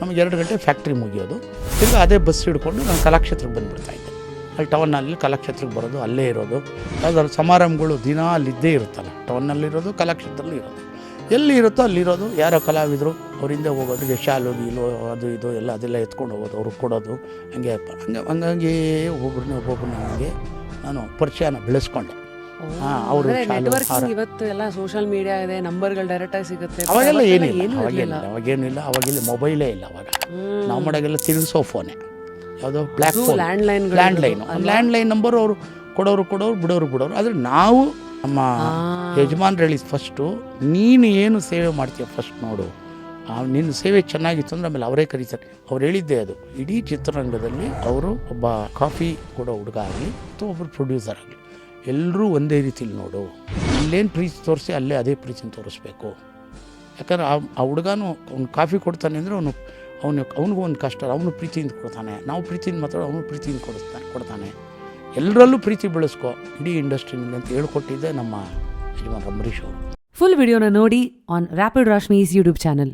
ನಮಗೆ 2 ಗಂಟೆ ಫ್ಯಾಕ್ಟ್ರಿ ಮುಗಿಯೋದು. ತಿರ್ಗಿ ಅದೇ ಬಸ್ ಹಿಡ್ಕೊಂಡು ನಾನು ಕಲಾಕ್ಷೇತ್ರಕ್ಕೆ ಬಂದುಬಿಡ್ತಾಯಿದ್ದೆ. ಅಲ್ಲಿ ಟೌನಲ್ಲಿ ಕಲಾಕ್ಷೇತ್ರಕ್ಕೆ ಬರೋದು, ಅಲ್ಲೇ ಇರೋದು. ಯಾವ್ದಾದ್ರು ಸಮಾರಂಭಗಳು ದಿನ ಅಲ್ಲಿದ್ದೇ ಇರುತ್ತಲ್ಲ, ಟೌನ್ನಲ್ಲಿರೋದು ಕಲಾಕ್ಷೇತ್ರದಲ್ಲಿ ಇರೋದು. ಎಲ್ಲಿ ಇರುತ್ತೋ ಅಲ್ಲಿರೋದು. ಯಾರೋ ಕಲಾವಿದರು ಅವರಿಂದ ಹೋಗೋದು, ಶಾಲು ಗೀಲು ಅದು ಇದು ಎಲ್ಲ ಅದೆಲ್ಲ ಎತ್ಕೊಂಡು ಹೋಗೋದು, ಅವ್ರಿಗೆ ಕೊಡೋದು. ಹಂಗಾಗಿ ಒಬ್ಬೊಬ್ಬರನ್ನ ಹಂಗೆ ನಾನು ಪರಿಚಯನ ಬೆಳೆಸ್ಕೊಂಡೆ. ಅವರು ಇವತ್ತು ಎಲ್ಲ ಸೋಷಿಯಲ್ ಮೀಡಿಯಾ ಇದೆ, ನಂಬರ್ಗಳು ಡೈರೆಕ್ಟಾಗಿ ಸಿಗುತ್ತೆ. ಅವಾಗೆಲ್ಲ ಅವಾಗೇನಿಲ್ಲ. ಮೊಬೈಲೇ ಇಲ್ಲ ಅವಾಗ. ನಾವು ಮಾಡೋಗೆಲ್ಲ ತಿರುಗಿಸೋ ಫೋನೇ, ಯಾವುದೋ ಬ್ಲ್ಯಾಕ್ ಫೋನ್, ಲ್ಯಾಂಡ್ಲೈನ್ ನಂಬರು. ಅವರು ಕೊಡೋರು ಬಿಡೋರು. ಆದರೆ ನಾವು ನಮ್ಮ ಯಜಮಾನ್ರು ಹೇಳಿ ಫಸ್ಟು ನೀನು ಏನು ಸೇವೆ ಮಾಡ್ತೀಯ ಫಸ್ಟ್ ನೋಡು, ನಿನ್ನ ಸೇವೆ ಚೆನ್ನಾಗಿತ್ತು ಅಂದರೆ ಆಮೇಲೆ ಅವರೇ ಕರೀತಾರೆ. ಅವ್ರು ಹೇಳಿದ್ದೇ ಅದು. ಇಡೀ ಚಿತ್ರರಂಗದಲ್ಲಿ ಅವರು ಒಬ್ಬ ಕಾಫಿ ಕೊಡೋ ಹುಡುಗ ಆಗಲಿ ಅಥವಾ ಒಬ್ಬರು ಪ್ರೊಡ್ಯೂಸರ್ ಆಗಲಿ ಎಲ್ಲರೂ ಒಂದೇ ರೀತಿಲಿ ನೋಡು. ಇಲ್ಲೇನು ಪ್ರೀತಿ ತೋರಿಸಿ ಅಲ್ಲೇ ಅದೇ ಪ್ರೀತಿನ ತೋರಿಸ್ಬೇಕು. ಯಾಕಂದ್ರೆ ಆ ಹುಡುಗನೂ ಅವ್ನು ಕಾಫಿ ಕೊಡ್ತಾನೆ ಅಂದರೆ ಅವನಿಗೂ ಒಂದು ಕಷ್ಟ, ಅವನು ಪ್ರೀತಿಯಿಂದ ಕೊಡ್ತಾನೆ. ನಾವು ಪ್ರೀತಿಯಿಂದ ಮಾತಾಡೋ ಅವನು ಪ್ರೀತಿಯಿಂದ ಕೊಡ್ತಾನೆ. ಎಲ್ಲರಲ್ಲೂ ಪ್ರೀತಿ ಬೆಳೆಸ್ಕೊ ಇಡೀ ಇಂಡಸ್ಟ್ರಿನಲ್ಲಿ ಅಂತ ಹೇಳ್ಕೊಟ್ಟಿದ್ದೆ ನಮ್ಮ ಯಜಮಾನ್ ಅಂಬರೀಷ್ ಅವರು. ಫುಲ್ ವಿಡಿಯೋನ ನೋಡಿ ಆನ್ ರ್ಯಾಪಿಡ್ ರಾಶ್ಮೀಸ್ ಯೂಟ್ಯೂಬ್ ಚಾನಲ್.